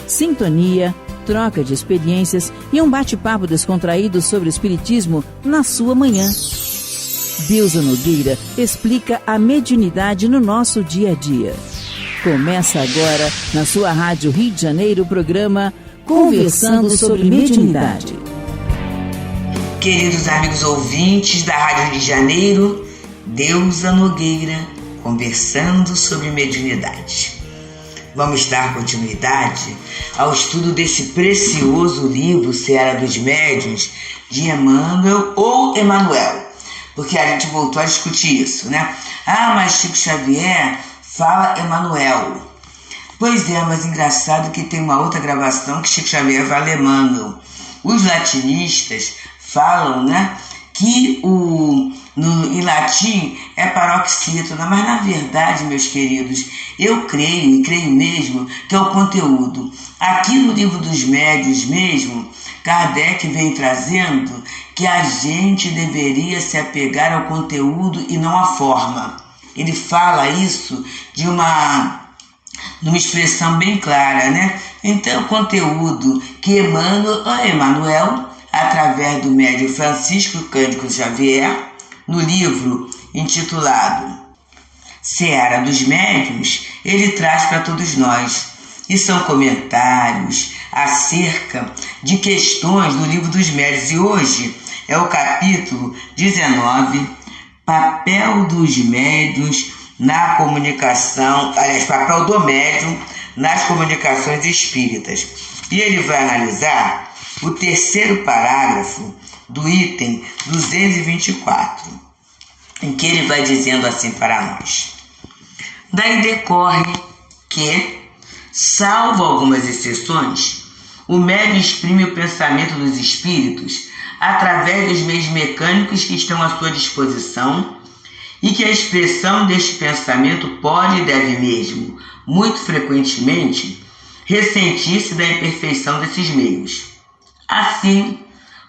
sintonia, troca de experiências e um bate-papo descontraído sobre o espiritismo na sua manhã. Deusa Nogueira explica a mediunidade no nosso dia a dia. Começa agora, na sua Rádio Rio de Janeiro, o programa Conversando sobre Mediunidade. Queridos amigos ouvintes da Rádio Rio de Janeiro, Deusa Nogueira, conversando sobre mediunidade. Vamos dar continuidade ao estudo desse precioso livro, Seara dos Médiuns, de Emmanuel ou Emanuel, porque a gente voltou a discutir isso, né? Mas Chico Xavier fala Emanuel. Pois é, mas engraçado que tem uma outra gravação que Chico Xavier fala Emmanuel. Os latinistas falam, né, que em latim é paroxítona, mas na verdade, meus queridos, eu creio, e creio mesmo, que é o conteúdo. Aqui no Livro dos Médiuns mesmo, Kardec vem trazendo que a gente deveria se apegar ao conteúdo e não à forma. Ele fala isso numa expressão bem clara, né? Então, o conteúdo que Emmanuel, através do médium Francisco Cândido Xavier, no livro intitulado Seara dos Médiuns, ele traz para todos nós. E são comentários acerca de questões do Livro dos Médiuns. E hoje é o capítulo 19, Papel dos Médiuns na comunicação, papel do médium nas comunicações espíritas. E ele vai analisar o terceiro parágrafo do item 224, em que ele vai dizendo assim para nós: daí decorre que, salvo algumas exceções, o médium exprime o pensamento dos espíritos através dos meios mecânicos que estão à sua disposição, e que a expressão deste pensamento pode e deve mesmo, muito frequentemente, ressentir-se da imperfeição desses meios. Assim,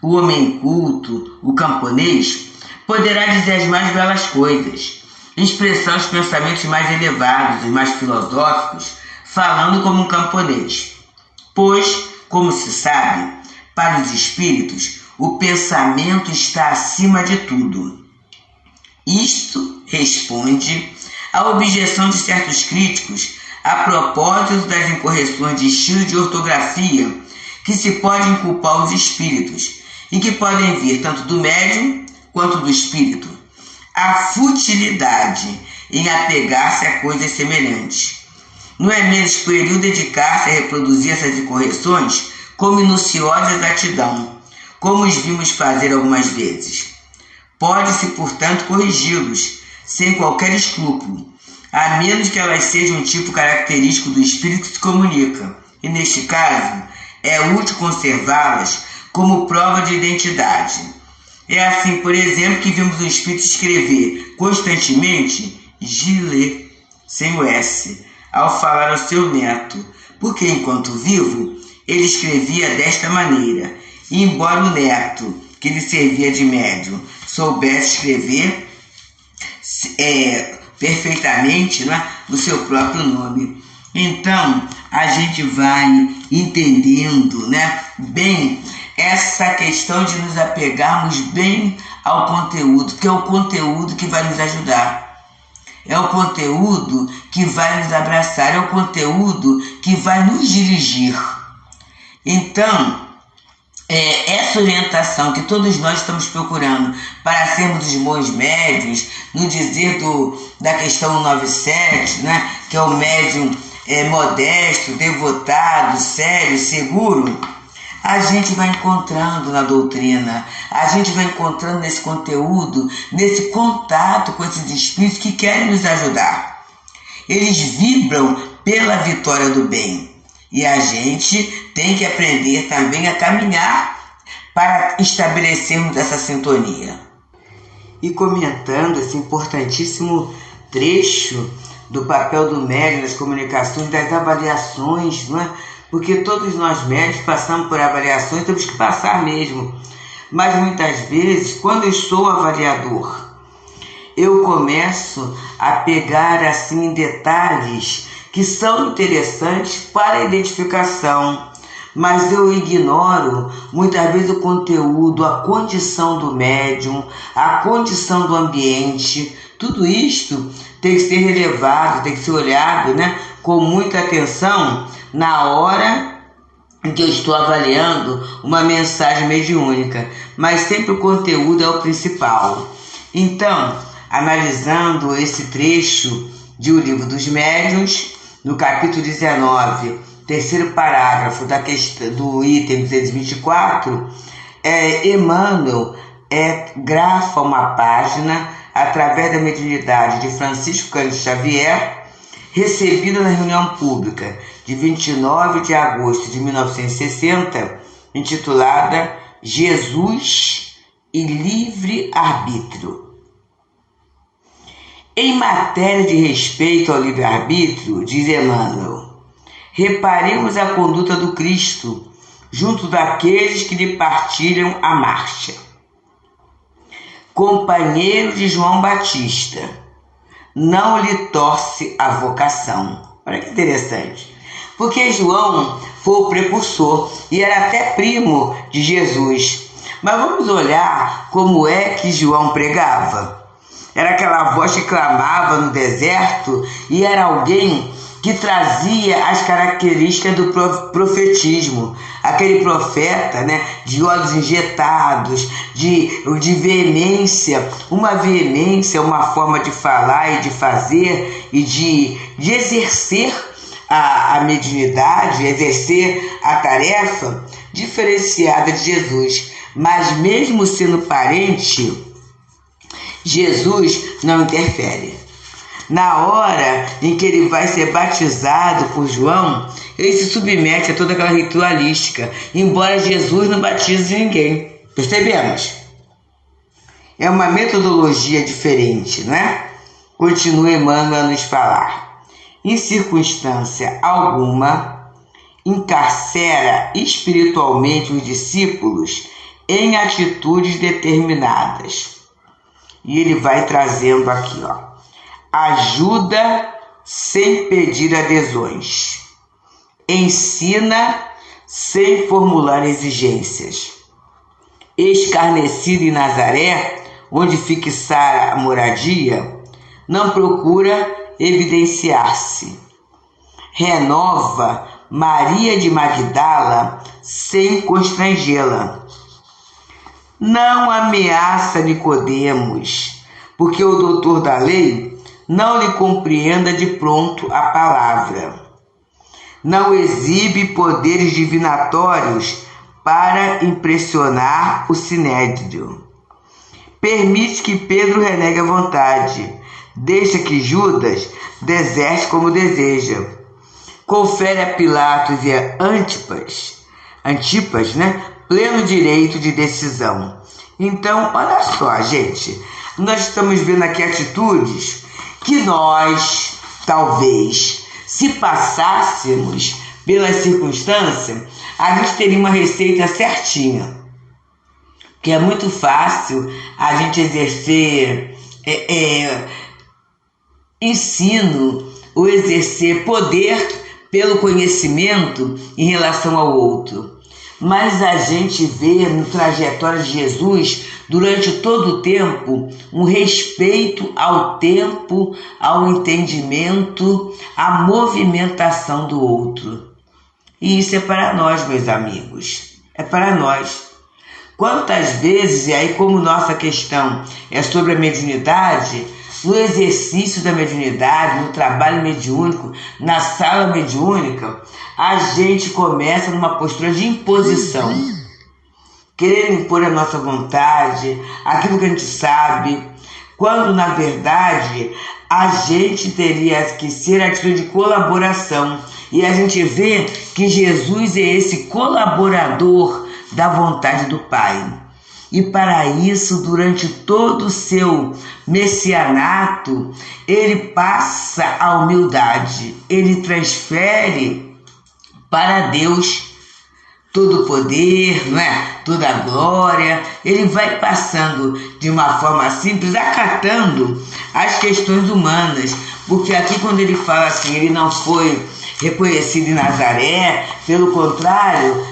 o homem culto, o camponês, poderá dizer as mais belas coisas, expressar os pensamentos mais elevados e mais filosóficos, falando como um camponês. Pois, como se sabe, para os espíritos, o pensamento está acima de tudo. Isto responde à objeção de certos críticos a propósito das incorreções de estilo de ortografia que se podem culpar os espíritos e que podem vir tanto do médium quanto do espírito. A futilidade em apegar-se a coisas semelhantes. Não é menos pueril dedicar-se a reproduzir essas incorreções com minuciosa exatidão, como os vimos fazer algumas vezes. Pode-se, portanto, corrigi-los, sem qualquer escrúpulo, a menos que elas sejam um tipo característico do espírito que se comunica, e neste caso, é útil conservá-las como prova de identidade. É assim, por exemplo, que vimos o espírito escrever constantemente Gile, sem o S, ao falar ao seu neto, porque enquanto vivo, ele escrevia desta maneira, e embora o neto, que lhe servia de médium, soubesse escrever perfeitamente, né, o seu próprio nome. Então, a gente vai entendendo, né, bem essa questão de nos apegarmos bem ao conteúdo, que é o conteúdo que vai nos ajudar. É o conteúdo que vai nos abraçar, é o conteúdo que vai nos dirigir. Então, essa orientação que todos nós estamos procurando para sermos os bons médiuns, no dizer da questão 97, né, que é o médium modesto, devotado, sério, seguro, a gente vai encontrando na doutrina, a gente vai encontrando nesse conteúdo, nesse contato com esses espíritos que querem nos ajudar. Eles vibram pela vitória do bem. E a gente tem que aprender também a caminhar para estabelecermos essa sintonia. E comentando esse importantíssimo trecho do papel do médium nas comunicações, das avaliações, não é? Porque todos nós médicos passamos por avaliações, temos que passar mesmo. Mas muitas vezes, quando eu sou avaliador, eu começo a pegar assim em detalhes que são interessantes para a identificação, mas eu ignoro muitas vezes o conteúdo, a condição do médium, a condição do ambiente. Tudo isto tem que ser relevado, tem que ser olhado, com muita atenção na hora em que eu estou avaliando uma mensagem mediúnica, mas sempre o conteúdo é o principal. Então, analisando esse trecho de O Livro dos Médiuns, no capítulo 19, terceiro parágrafo do item 224, Emmanuel grafa uma página através da mediunidade de Francisco Cândido Xavier, recebida na reunião pública de 29 de agosto de 1960, intitulada Jesus e Livre-Arbítrio. Em matéria de respeito ao livre-arbítrio, diz Emmanuel, reparemos a conduta do Cristo junto daqueles que lhe partilham a marcha. Companheiro de João Batista, não lhe torce a vocação. Olha que interessante. Porque João foi o precursor e era até primo de Jesus. Mas vamos olhar como é que João pregava. Era aquela voz que clamava no deserto e era alguém que trazia as características do profetismo. Aquele profeta, de olhos injetados, de veemência, uma forma de falar e de fazer e de exercer a mediunidade, exercer a tarefa diferenciada de Jesus. Mas mesmo sendo parente, Jesus não interfere. Na hora em que ele vai ser batizado por João, ele se submete a toda aquela ritualística, embora Jesus não batize ninguém. Percebemos? É uma metodologia diferente, não é? Continua Emmanuel a nos falar. Em circunstância alguma, encarcera espiritualmente os discípulos em atitudes determinadas. E ele vai trazendo aqui, ajuda sem pedir adesões, ensina sem formular exigências, escarnecido em Nazaré, onde fixara a moradia, não procura evidenciar-se, renova Maria de Magdala sem constrangê-la, não ameaça Nicodemos, porque o doutor da lei não lhe compreenda de pronto a palavra. Não exibe poderes divinatórios para impressionar o sinédrio. Permite que Pedro renegue a vontade. Deixa que Judas deserte como deseja. Confere a Pilatos e a Antipas, pleno direito de decisão. Então, olha só, gente, nós estamos vendo aqui atitudes que nós, talvez, se passássemos pela circunstância, a gente teria uma receita certinha. Que é muito fácil a gente exercer ensino ou exercer poder pelo conhecimento em relação ao outro. Mas a gente vê no trajetório de Jesus, durante todo o tempo, um respeito ao tempo, ao entendimento, à movimentação do outro. E isso é para nós, meus amigos. É para nós. Quantas vezes, e aí como nossa questão é sobre a mediunidade, no exercício da mediunidade, no trabalho mediúnico, na sala mediúnica, a gente começa numa postura de imposição, querer impor a nossa vontade, aquilo que a gente sabe, quando na verdade a gente teria que ser atitude de colaboração. E a gente vê que Jesus é esse colaborador da vontade do Pai. E para isso, durante todo o seu messianato, ele passa a humildade, ele transfere para Deus todo o poder, toda a glória. Ele vai passando de uma forma simples, acatando as questões humanas, Porque aqui quando ele fala assim, ele não foi reconhecido em Nazaré, pelo contrário,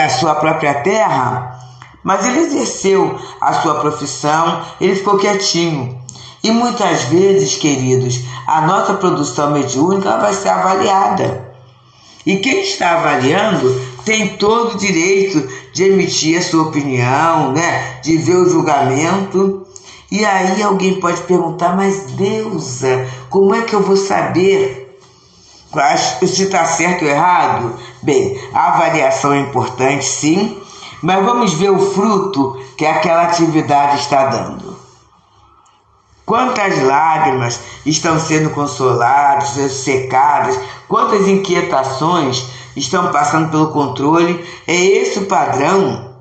a sua própria terra, mas ele exerceu a sua profissão, ele ficou quietinho. E muitas vezes, queridos, a nossa produção mediúnica vai ser avaliada. E quem está avaliando tem todo o direito de emitir a sua opinião, né? De ver o julgamento. E aí alguém pode perguntar, mas Deusa, como é que eu vou saber se está certo ou errado? Bem, a avaliação é importante, sim, mas vamos ver o fruto que aquela atividade está dando. Quantas lágrimas estão sendo consoladas, secadas, quantas inquietações estão passando pelo controle. É esse o padrão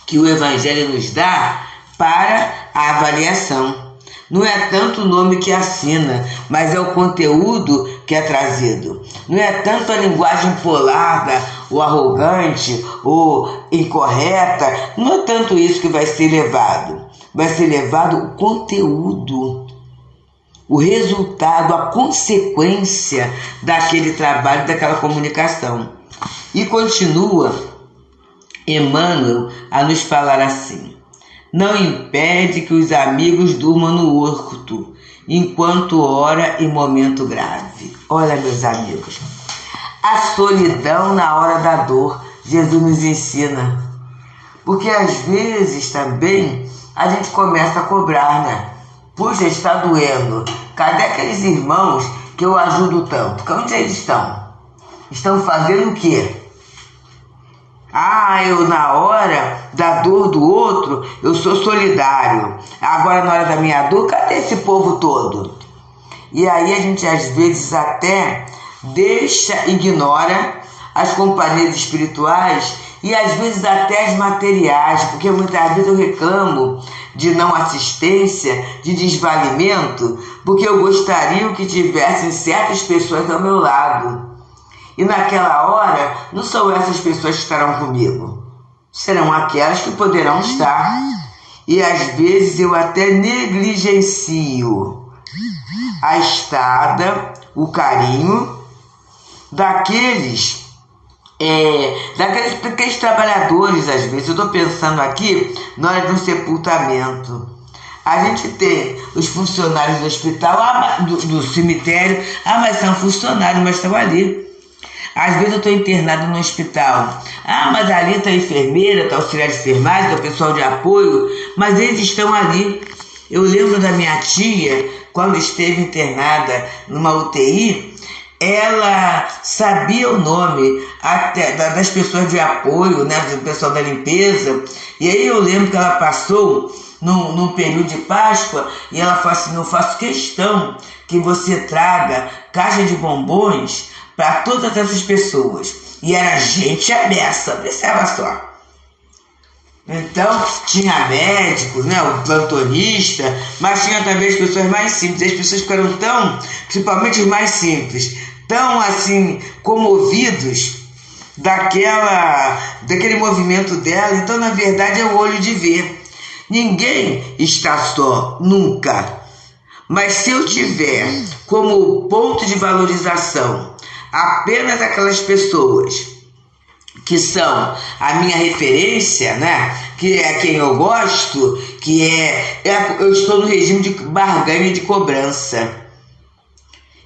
que o Evangelho nos dá para a avaliação. Não é tanto o nome que assina, mas é o conteúdo que é trazido. Não é tanto a linguagem polada, ou arrogante, ou incorreta. Não é tanto isso que vai ser levado. Vai ser levado o conteúdo, o resultado, a consequência daquele trabalho, daquela comunicação. E continua Emmanuel a nos falar assim: não impede que os amigos durmam no horto, enquanto ora em momento grave. Olha, meus amigos, a solidão na hora da dor, Jesus nos ensina. Porque às vezes também a gente começa a cobrar, né? Puxa, está doendo. Cadê aqueles irmãos que eu ajudo tanto? Onde eles estão? Estão fazendo o quê? Eu na hora da dor do outro, eu sou solidário. Agora na hora da minha dor, cadê esse povo todo? E aí a gente às vezes até ignora as companhias espirituais e às vezes até as materiais, porque muitas vezes eu reclamo de não assistência, de desvalimento, porque eu gostaria que tivessem certas pessoas ao meu lado. E naquela hora, não são essas pessoas que estarão comigo, serão aquelas que poderão estar. E às vezes eu até negligencio a estada, o carinho daqueles trabalhadores. Às vezes eu estou pensando aqui na hora de um sepultamento, a gente tem os funcionários do hospital, do cemitério, mas são funcionários, mas estão ali. Às vezes eu estou internado no hospital, mas ali está a enfermeira, está o auxiliar de enfermagem, está o pessoal de apoio, mas eles estão ali. Eu lembro da minha tia, quando esteve internada numa UTI, ela sabia o nome até das pessoas de apoio, né, do pessoal da limpeza. E aí eu lembro que ela passou num período de Páscoa e ela falou assim: eu faço questão que você traga caixa de bombons para todas essas pessoas. E era gente a beça, observa só. Então tinha médicos, né, o plantonista, mas tinha também as pessoas mais simples. As pessoas ficaram tão, principalmente os mais simples, tão assim comovidos daquele movimento dela. Então na verdade é o olho de ver. Ninguém está só, nunca. Mas se eu tiver como ponto de valorização apenas aquelas pessoas que são a minha referência, né? Que é quem eu gosto, eu estou no regime de barganha e de cobrança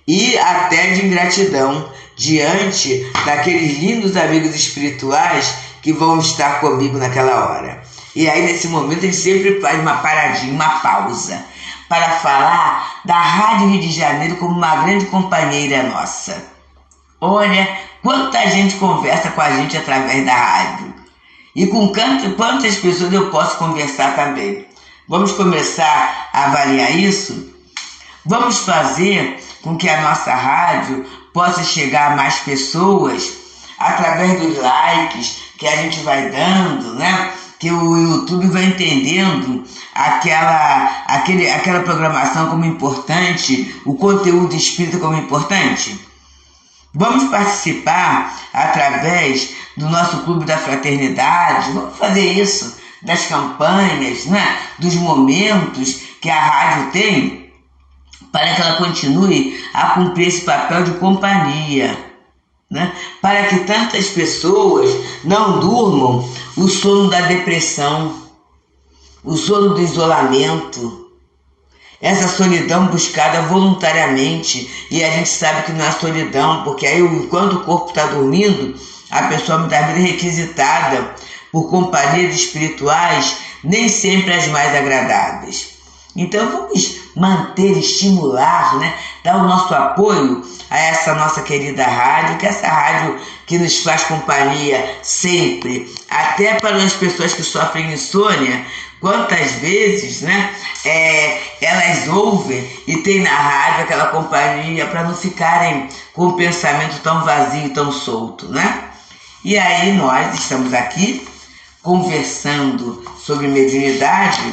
e até de ingratidão diante daqueles lindos amigos espirituais que vão estar comigo naquela hora. E aí nesse momento a gente sempre faz uma paradinha, uma pausa, para falar da Rádio Rio de Janeiro como uma grande companheira nossa. Olha, quanta gente conversa com a gente através da rádio. E com quantas pessoas eu posso conversar também. Vamos começar a avaliar isso? Vamos fazer com que a nossa rádio possa chegar a mais pessoas através dos likes que a gente vai dando, né? Que o YouTube vai entendendo aquela programação como importante, o conteúdo espírita como importante. Vamos participar através do nosso Clube da Fraternidade, vamos fazer isso, das campanhas, né? Dos momentos que a rádio tem para que ela continue a cumprir esse papel de companhia, né? Para que tantas pessoas não durmam o sono da depressão, o sono do isolamento, essa solidão buscada voluntariamente. E a gente sabe que não é solidão, porque aí enquanto o corpo está dormindo, a pessoa muitas vezes é requisitada por companhias espirituais, nem sempre as mais agradáveis. Então vamos manter, estimular, né? Dar o nosso apoio a essa nossa querida rádio, que é essa rádio que nos faz companhia sempre, até para as pessoas que sofrem insônia. Quantas vezes, né, elas ouvem e tem na rádio aquela companhia para não ficarem com o pensamento tão vazio, tão solto, né? E aí nós estamos aqui conversando sobre mediunidade,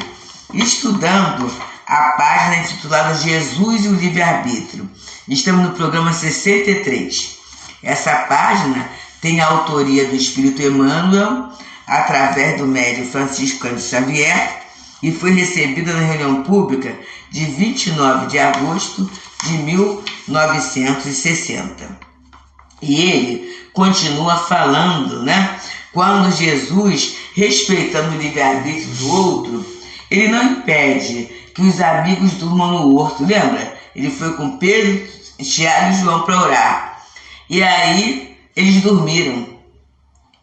estudando a página intitulada Jesus e o Livre-Arbítrio. Estamos no programa 63. Essa página tem a autoria do Espírito Emmanuel, através do médium Francisco Cândido Xavier, e foi recebida na reunião pública de 29 de agosto de 1960. E ele continua falando, né? Quando Jesus, respeitando o livre-arbítrio do outro, ele não impede que os amigos durmam no horto, lembra? Ele foi com Pedro, Tiago e João para orar. E aí eles dormiram.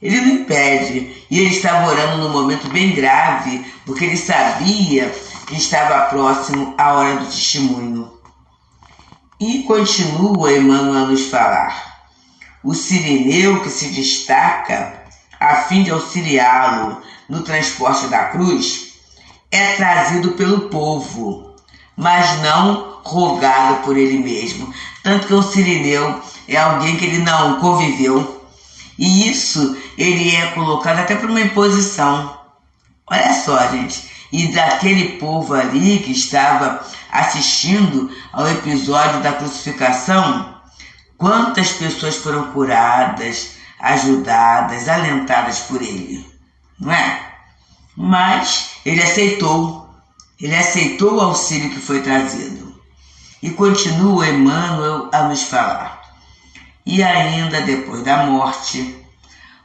Ele não impede. E ele estava orando num momento bem grave, porque ele sabia que estava próximo a hora do testemunho. E continua Emmanuel a nos falar. O sirineu que se destaca a fim de auxiliá-lo no transporte da cruz é trazido pelo povo, mas não rogado por ele mesmo. Tanto que o sirineu é alguém que ele não conviveu. E isso ele é colocado até por uma imposição. Olha só, gente. E daquele povo ali que estava assistindo ao episódio da crucificação, quantas pessoas foram curadas, ajudadas, alentadas por ele, não é? Mas ele aceitou o auxílio que foi trazido. E continua Emmanuel a nos falar. E ainda depois da morte,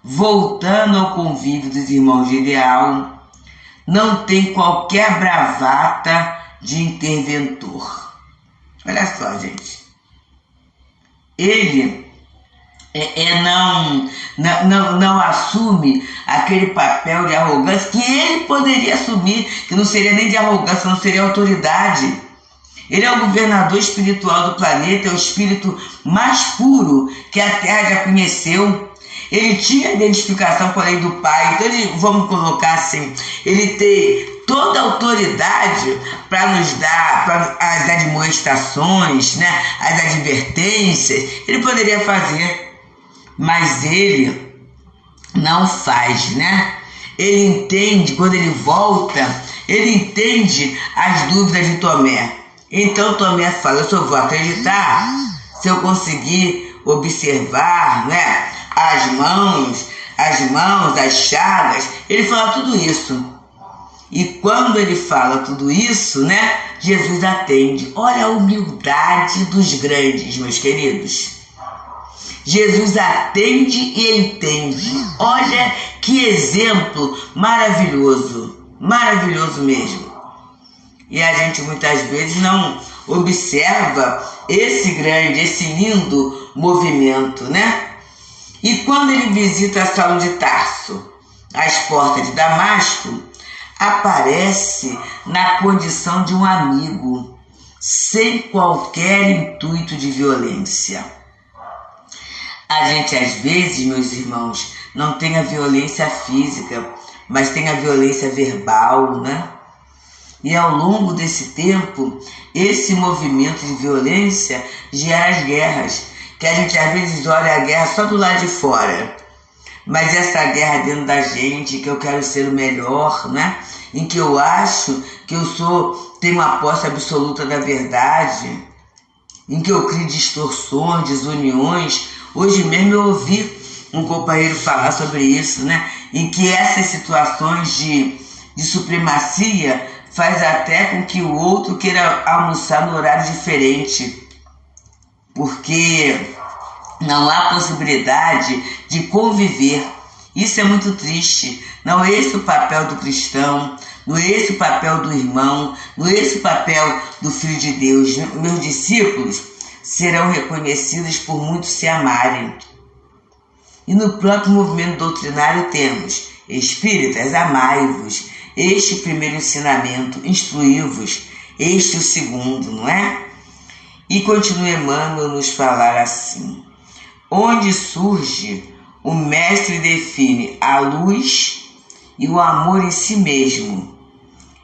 voltando ao convívio dos irmãos de ideal, não tem qualquer bravata de interventor. Olha só, gente. Ele não assume aquele papel de arrogância que ele poderia assumir, que não seria nem de arrogância, não seria autoridade. Ele é o governador espiritual do planeta, é o espírito mais puro que a Terra já conheceu. Ele tinha identificação com a lei do Pai, então vamos colocar assim, ele tem toda a autoridade para nos dar as admoestações, né, as advertências. Ele poderia fazer, mas ele não faz, né? Ele entende, quando ele volta, ele entende as dúvidas de Tomé. Então Tomé fala, eu só vou acreditar se eu conseguir observar, né, as mãos, as chagas. Ele fala tudo isso. E quando ele fala tudo isso, né, Jesus atende. Olha a humildade dos grandes, meus queridos. Jesus atende e entende. Olha que exemplo maravilhoso, maravilhoso mesmo. E a gente muitas vezes não observa esse grande, esse lindo movimento, né? E quando ele visita Saulo de Tarso, às portas de Damasco, aparece na condição de um amigo, sem qualquer intuito de violência. A gente, às vezes, meus irmãos, não tem a violência física, mas tem a violência verbal, né? E ao longo desse tempo, esse movimento de violência gera as guerras, que a gente às vezes olha a guerra só do lado de fora. Mas essa guerra dentro da gente, que eu quero ser o melhor, né? Em que eu acho que tenho a posse absoluta da verdade, em que eu crio distorções, desuniões. Hoje mesmo eu ouvi um companheiro falar sobre isso, né? Em que essas situações de supremacia faz até com que o outro queira almoçar no horário diferente, porque não há possibilidade de conviver. Isso é muito triste. Não é esse o papel do cristão, não é esse o papel do irmão, não é esse o papel do Filho de Deus. Meus discípulos serão reconhecidos por muitos se amarem. E no próprio movimento doutrinário temos: espíritas, amai-vos. Este o primeiro ensinamento, instruí-vos. Este o segundo, não é? E continua Emmanuel nos falar assim: onde surge, o mestre define a luz e o amor em si mesmo,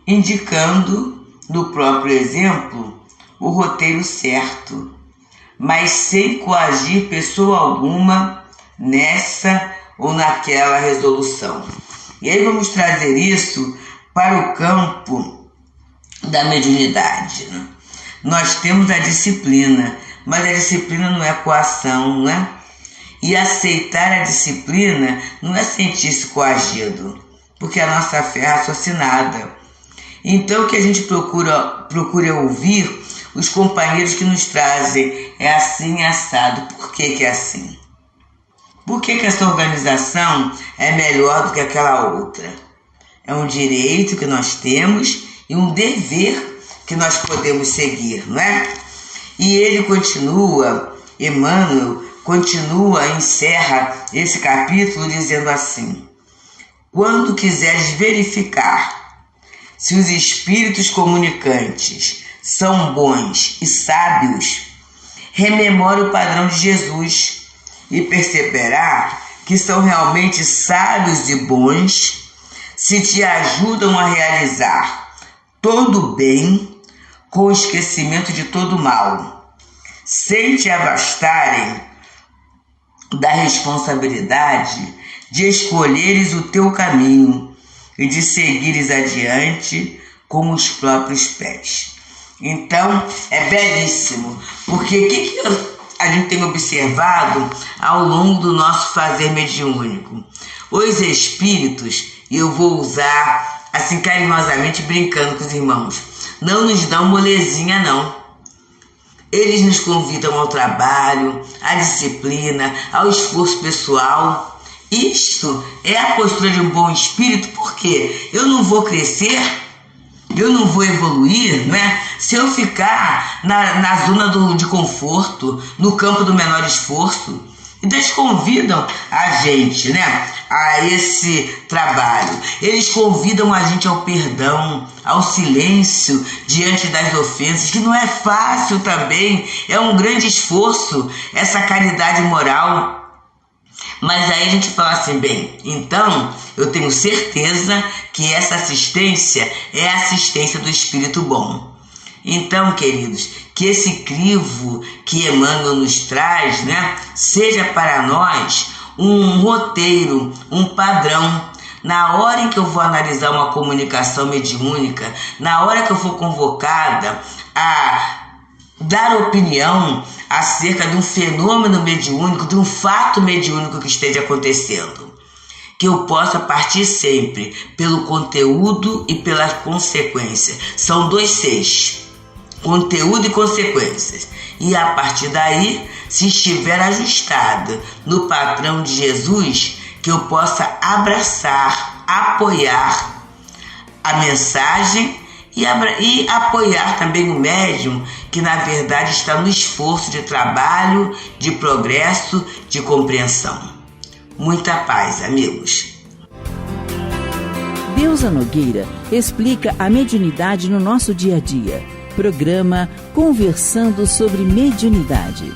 indicando, no próprio exemplo, o roteiro certo, mas sem coagir pessoa alguma nessa ou naquela resolução. E aí vamos trazer isso para o campo da mediunidade, né? Nós temos a disciplina, mas a disciplina não é coação, não é? E aceitar a disciplina não é sentir-se coagido, porque a nossa fé é raciocinada. Então, o que a gente procura ouvir os companheiros que nos trazem é assim, assado. Por que é assim? Por que essa organização é melhor do que aquela outra? É um direito que nós temos e um dever que nós podemos seguir, não é? E ele continua, Emmanuel continua, encerra esse capítulo dizendo assim: quando quiseres verificar se os espíritos comunicantes são bons e sábios, rememore o padrão de Jesus e perceberá que são realmente sábios e bons se te ajudam a realizar todo o bem com o esquecimento de todo o mal, sem te abastarem da responsabilidade de escolheres o teu caminho e de seguires adiante com os próprios pés. Então, é belíssimo, porque o que a gente tem observado ao longo do nosso fazer mediúnico? Os espíritos, e eu vou usar assim carinhosamente, brincando com os irmãos, não nos dão molezinha não. Eles nos convidam ao trabalho, à disciplina, ao esforço pessoal. Isto é a postura de um bom espírito, porque eu não vou crescer, eu não vou evoluir, não é? Se eu ficar na zona de conforto, no campo do menor esforço. Então eles convidam a gente, né, a esse trabalho. Eles convidam a gente ao perdão, ao silêncio diante das ofensas, que não é fácil também, é um grande esforço, essa caridade moral. Mas aí a gente fala assim, bem, então eu tenho certeza que essa assistência é a assistência do Espírito Bom. Então, queridos, que esse crivo que Emmanuel nos traz, né, seja para nós um roteiro, um padrão. Na hora em que eu vou analisar uma comunicação mediúnica, na hora que eu for convocada a dar opinião acerca de um fenômeno mediúnico, de um fato mediúnico que esteja acontecendo, que eu possa partir sempre pelo conteúdo e pela consequência. São dois Cs, conteúdo e consequências. E a partir daí, se estiver ajustado no padrão de Jesus, que eu possa abraçar, apoiar a mensagem e apoiar também o médium, que na verdade está no esforço de trabalho, de progresso, de compreensão. Muita paz, amigos. Deusa Nogueira explica a mediunidade no nosso dia a dia. Programa Conversando sobre Mediunidade.